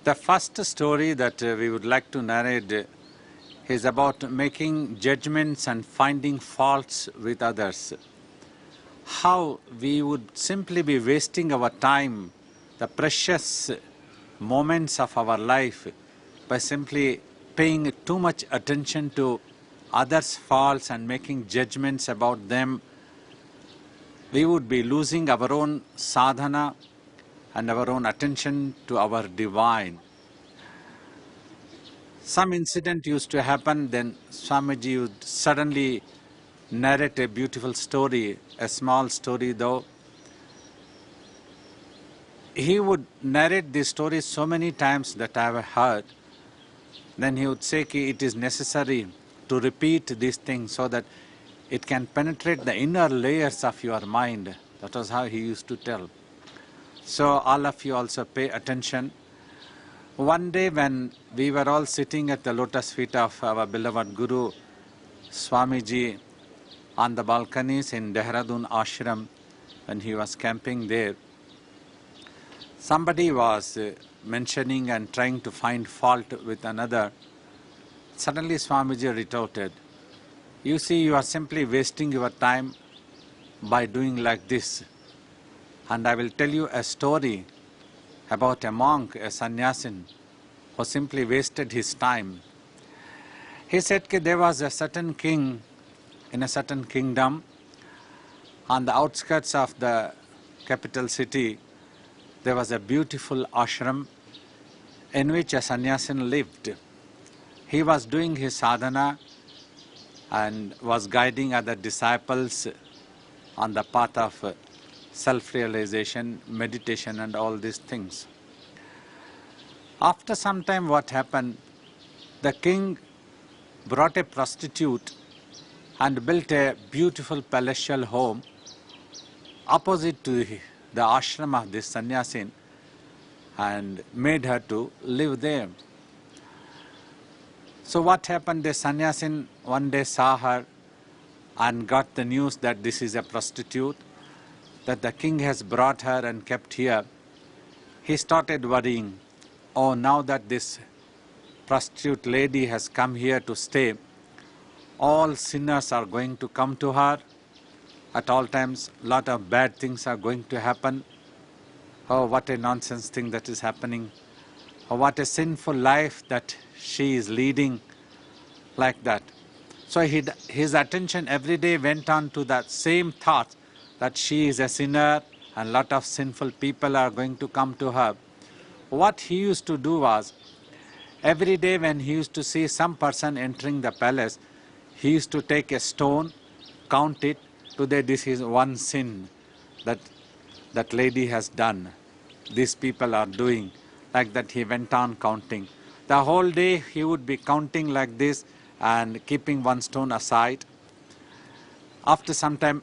The first story that we would like to narrate is about making judgments and finding faults with others. How we would simply be wasting our time, the precious moments of our life, by simply paying too much attention to others' faults and making judgments about them. We would be losing our own sadhana and our own attention to our divine. Some incident used to happen, then Swamiji would suddenly narrate a beautiful story, a small story though. He would narrate this story so many times that I have heard. Then he would say ki it is necessary to repeat these things so that it can penetrate the inner layers of your mind. That was how he used to tell. So all of you also pay attention. One day when we were all sitting at the lotus feet of our beloved Guru, Swamiji, on the balconies in Dehradun ashram, when he was camping there, somebody was mentioning and trying to find fault with another. Suddenly Swamiji retorted, "You see, you are simply wasting your time by doing like this. And I will tell you a story about a monk, a sannyasin, who simply wasted his time." He said that there was a certain king in a certain kingdom on the outskirts of the capital city. There was a beautiful ashram in which a sannyasin lived. He was doing his sadhana and was guiding other disciples on the path of self-realization, meditation and all these things. After some time, what happened? The king brought a prostitute and built a beautiful palatial home opposite to the ashram of this sannyasin and made her to live there. So what happened? The sannyasin one day saw her and got the news that this is a prostitute, that the king has brought her and kept here. He started worrying, oh, now that this prostitute lady has come here to stay, all sinners are going to come to her. At all times, lot of bad things are going to happen. Oh, what a nonsense thing that is happening. Oh, what a sinful life that she is leading, like that. So his attention every day went on to that same thought, that she is a sinner and lot of sinful people are going to come to her. What he used to do was, every day when he used to see some person entering the palace, he used to take a stone, count it, today this is one sin that that lady has done, these people are doing. Like that he went on counting. The whole day he would be counting like this and keeping one stone aside. After some time,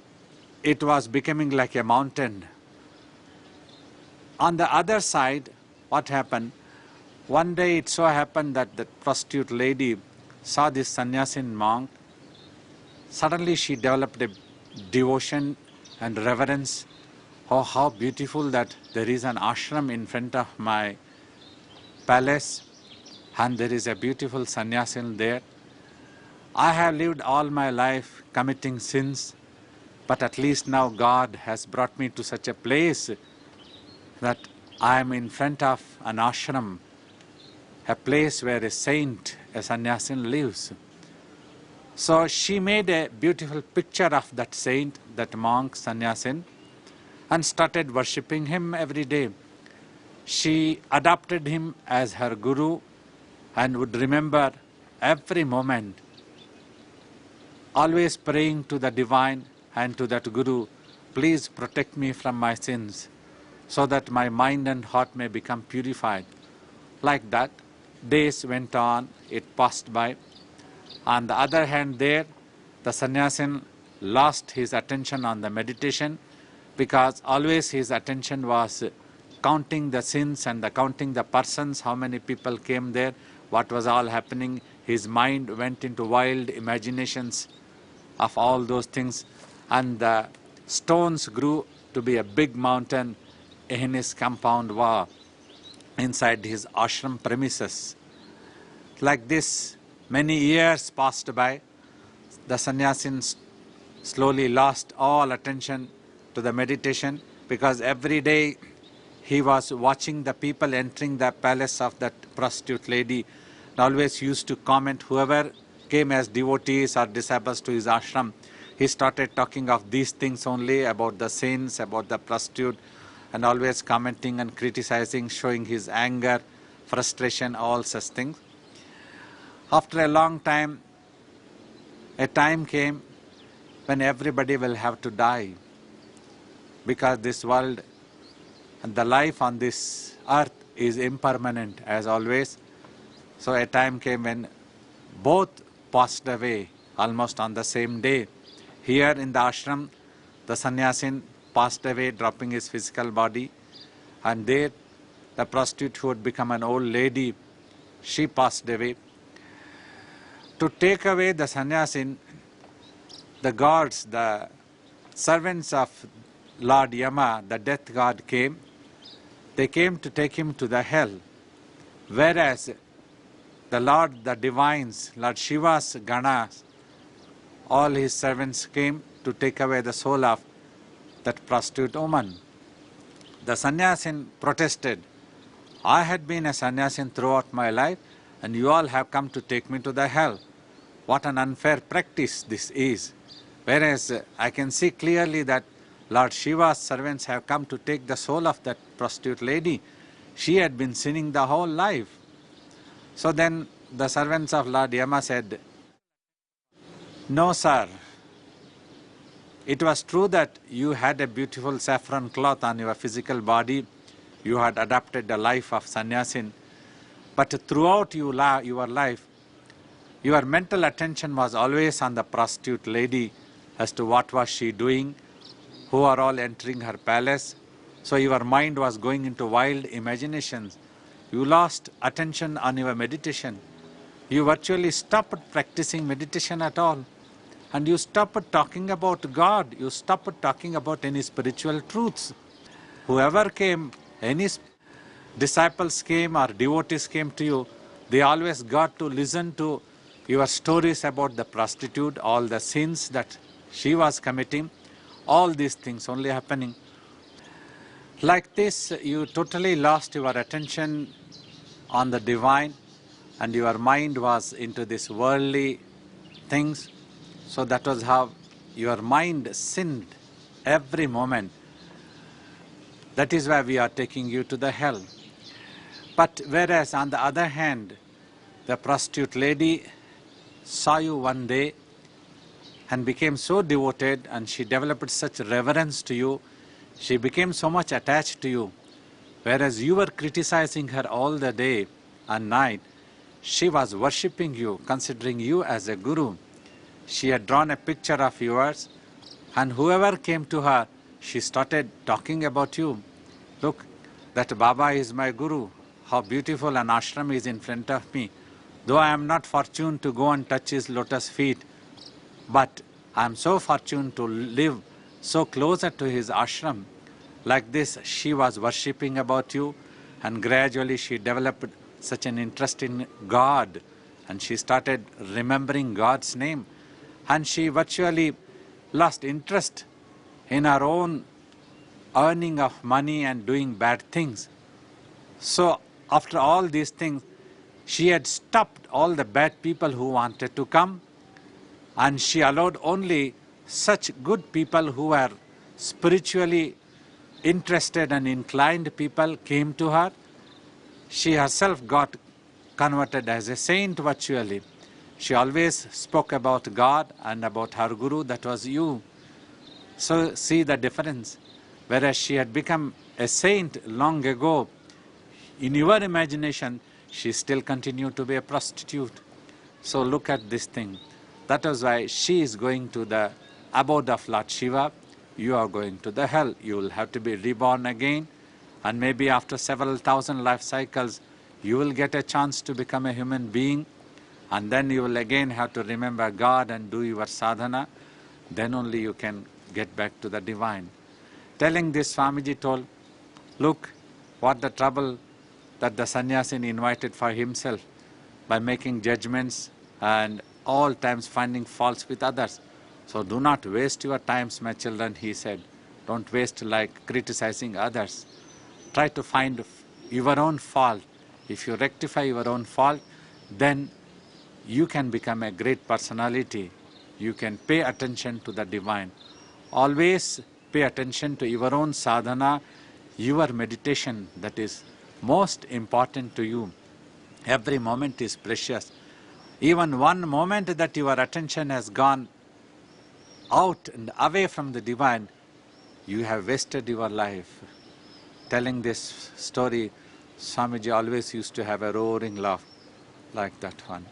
it was becoming like a mountain. On the other side, what happened? One day it so happened that the prostitute lady saw this sannyasin monk. Suddenly she developed a devotion and reverence. Oh, how beautiful that there is an ashram in front of my palace and there is a beautiful sannyasin there. I have lived all my life committing sins, but at least now God has brought me to such a place that I am in front of an ashram, a place where a saint, a sannyasin lives. So she made a beautiful picture of that saint, that monk, sannyasin, and started worshipping him every day. She adopted him as her guru and would remember every moment, always praying to the divine and to that guru, please protect me from my sins so that my mind and heart may become purified. Like that, days went on, it passed by. On the other hand there, the sannyasin lost his attention on the meditation because always his attention was counting the sins and counting the persons, how many people came there, what was all happening. His mind went into wild imaginations of all those things, and the stones grew to be a big mountain in his compound wall. inside his ashram premises. Like this, many years passed by. The sannyasin slowly lost all attention to the meditation, because every day he was watching the people entering the palace of that prostitute lady, and always used to comment. Whoever came as devotees or disciples to his ashram, he started talking of these things only, about the sins, about the prostitute, and always commenting and criticizing, showing his anger, frustration, all such things. After a long time, a time came when everybody will have to die, because this world and the life on this earth is impermanent as always. So a time came when both passed away almost on the same day. Here in the ashram, the sannyasin passed away, dropping his physical body, and there the prostitute who had become an old lady, she passed away. To take away the sannyasin, the gods, the servants of Lord Yama, the death god, came. They came to take him to the hell. Whereas the Lord, the divines, Lord Shiva's Ganas, all his servants came to take away the soul of that prostitute woman. The sannyasin protested, I had been a sannyasin throughout my life, and you all have come to take me to the hell. What an unfair practice this is. Whereas I can see clearly that Lord Shiva's servants have come to take the soul of that prostitute lady. She had been sinning the whole life. So then the servants of Lord Yama said, no sir, it was true that you had a beautiful saffron cloth on your physical body, you had adopted the life of sannyasin, but throughout your life, your mental attention was always on the prostitute lady, as to what was she doing, who are all entering her palace. So your mind was going into wild imaginations. You lost attention on your meditation. You virtually stopped practicing meditation at all. And you stopped talking about God. You stopped talking about any spiritual truths. Whoever came, any disciples came or devotees came to you, they always got to listen to your stories about the prostitute, all the sins that she was committing, all these things only happening. Like this, you totally lost your attention on the divine, and your mind was into these worldly things. So that was how your mind sinned every moment. That is why we are taking you to the hell. But whereas on the other hand, the prostitute lady saw you one day and became so devoted, and she developed such reverence to you, she became so much attached to you. Whereas you were criticizing her all the day and night, she was worshipping you, considering you as a guru. She had drawn a picture of yours, and whoever came to her, she started talking about you. Look, that Baba is my guru. How beautiful an ashram is in front of me. Though I am not fortunate to go and touch his lotus feet, but I am so fortunate to live so closer to his ashram. Like this, she was worshipping about you, and gradually she developed such an interest in God, and she started remembering God's name, and she virtually lost interest in her own earning of money and doing bad things. So after all these things, she had stopped all the bad people who wanted to come, and she allowed only such good people who were spiritually interested and inclined people came to her. She herself got converted as a saint virtually. She always spoke about God and about her guru, that was you. So see the difference. Whereas she had become a saint long ago, in your imagination, she still continued to be a prostitute. So look at this thing. That is why she is going to the abode of Lord Shiva. You are going to the hell. You will have to be reborn again, and maybe after several thousand life cycles, you will get a chance to become a human being, and then you will again have to remember God and do your sadhana. Then only you can get back to the divine. Telling this, Swamiji told, look, what the trouble that the sannyasin invited for himself by making judgments and all times finding faults with others. So do not waste your times, my children, he said. Don't waste like criticizing others. Try to find your own fault. If you rectify your own fault, then you can become a great personality. You can pay attention to the divine. Always pay attention to your own sadhana, your meditation, that is most important to you. Every moment is precious. Even one moment that your attention has gone out and away from the divine, you have wasted your life. Telling this story, Swamiji always used to have a roaring laugh like that one.